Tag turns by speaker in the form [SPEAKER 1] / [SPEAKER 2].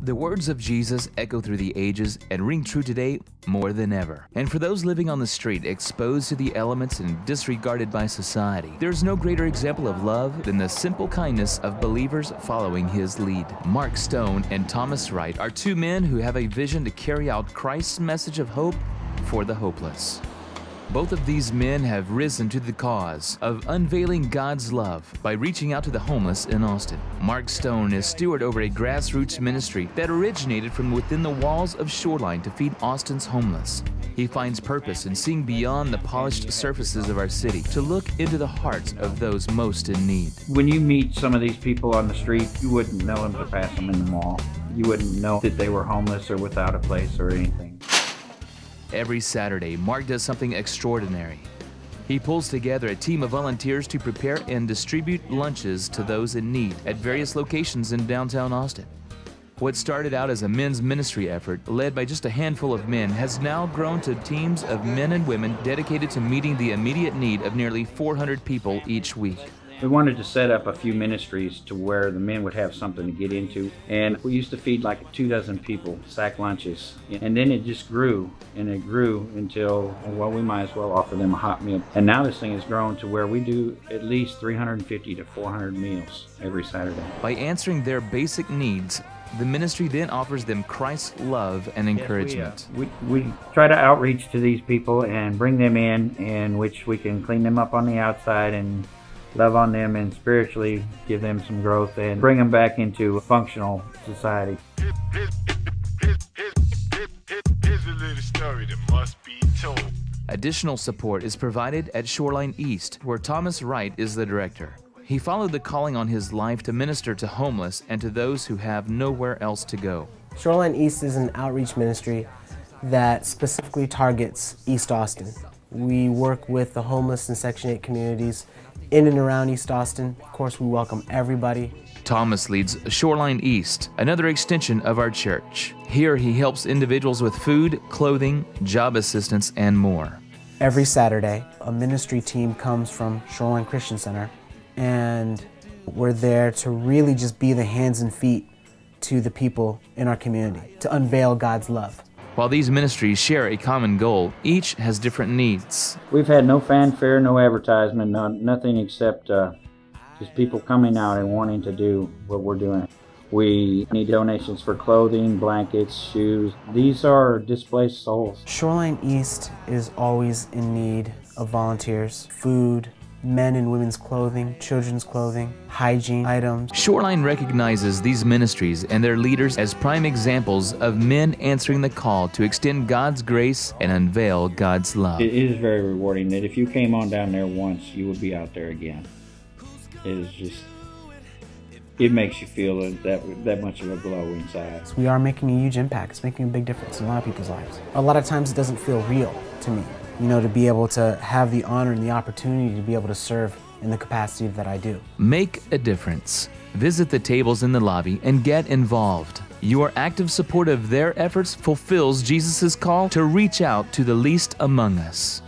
[SPEAKER 1] The words of Jesus echo through the ages and ring true today more than ever. And for those living on the street, exposed to the elements and disregarded by society, there's no greater example of love than the simple kindness of believers following his lead. Mark Stone and Thomas Wright are two men who have a vision to carry out Christ's message of hope for the hopeless. Both of these men have risen to the cause of unveiling God's love by reaching out to the homeless in Austin. Mark Stone is steward over a grassroots ministry that originated from within the walls of Shoreline to feed Austin's homeless. He finds purpose in seeing beyond the polished surfaces of our city to look into the hearts of those most in need.
[SPEAKER 2] When you meet some of these people on the street, you wouldn't know them to pass them in the mall. You wouldn't know that they were homeless or without a place or anything.
[SPEAKER 1] Every Saturday, Mark does something extraordinary. He pulls together a team of volunteers to prepare and distribute lunches to those in need at various locations in downtown Austin. What started out as a men's ministry effort, led by just a handful of men, has now grown to teams of men and women dedicated to meeting the immediate need of nearly 400 people each week.
[SPEAKER 2] We wanted to set up a few ministries to where the men would have something to get into, and we used to feed like 24 people, sack lunches, and then it just grew, and it grew until, well, we might as well offer them a hot meal. And now this thing has grown to where we do at least 350 to 400 meals every Saturday.
[SPEAKER 1] By answering their basic needs, the ministry then offers them Christ's love and encouragement.
[SPEAKER 2] Yes, we try to outreach to these people and bring them in which we can clean them up on the outside and love on them and spiritually give them some growth and bring them back into a functional society.
[SPEAKER 3] Here's a little story that must be told.
[SPEAKER 1] Additional support is provided at Shoreline East, where Thomas Wright is the director. He followed the calling on his life to minister to homeless and to those who have nowhere else to go.
[SPEAKER 4] Shoreline East is an outreach ministry that specifically targets East Austin. We work with the homeless and Section 8 communities in and around East Austin. Of course, we welcome everybody.
[SPEAKER 1] Thomas leads Shoreline East, another extension of our church. Here he helps individuals with food, clothing, job assistance, and more.
[SPEAKER 4] Every Saturday, a ministry team comes from Shoreline Christian Center, and we're there to really just be the hands and feet to the people in our community, to unveil God's love.
[SPEAKER 1] While these ministries share a common goal, each has different needs.
[SPEAKER 2] We've had no fanfare, no advertisement, nothing except just people coming out and wanting to do what we're doing. We need donations for clothing, blankets, shoes. These are displaced souls.
[SPEAKER 4] Shoreline East is always in need of volunteers, food, men and women's clothing, children's clothing, hygiene items.
[SPEAKER 1] Shoreline recognizes these ministries and their leaders as prime examples of men answering the call to extend God's grace and unveil God's love.
[SPEAKER 2] It is very rewarding that if you came on down there once, you would be out there again. It is just, it makes you feel that much of a glow inside.
[SPEAKER 4] We are making a huge impact. It's making a big difference in a lot of people's lives. A lot of times it doesn't feel real to me. You know, to be able to have the honor and the opportunity to be able to serve in the capacity that I do.
[SPEAKER 1] Make a difference. Visit the tables in the lobby and get involved. Your active support of their efforts fulfills Jesus' call to reach out to the least among us.